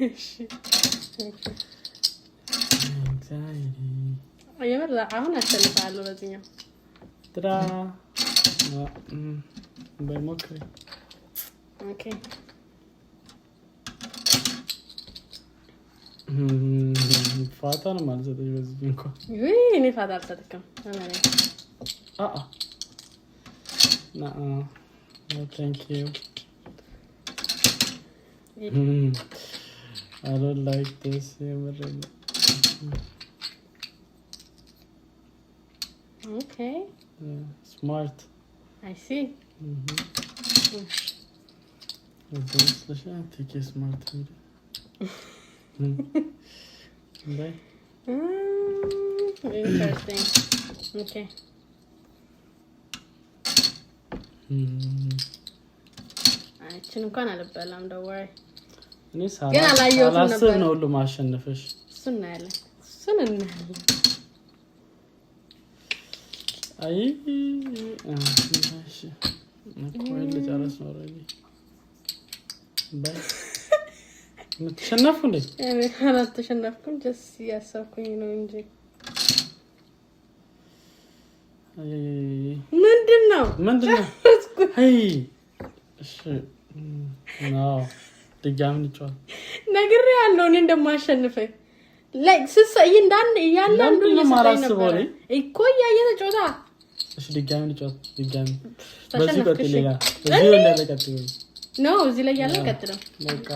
እሺ አየመራ አሁን አሸንፋለሁ በዚህኛው ትራ በሞክሪ ኦኬ ፋታ ነው ማለት ነው በዚህ እንኳን እኔ ፋታ አልሰጥክም አማኔ no thank you I don't like this okay smart I see this is take smart bye interesting okay አይችን እንኳን አልበላም ደወይ እኔ ሳላስብ ነው ሁሉ ማሸነፈሽ እሱና ያለ እሱንና አይ እሺ ነቆይ ለጨረስ ነው ረዲ ባይ ምትሸነፉ እንዴ እኔ አላተሸነፍኩም ጀስ ያሳኩኝ ነው እንጂ አይ ምንድነው አይ እሺ ነው ድጋሚ ልጫወት ነግሬ ያለው እኔ እንደማሸንፈው ላይክ ስሰይ እንዳን ያላንዱ እየሰጠኝ ነበር እኮ ያየተጫወታ እሺ ድጋሚ ልጫወት ድጋሚ በዚህ ቀጥል ሌላ እዚህ ላይ ቀጥል ነው እዚህ ላይ ያለ ቀጥል በቃ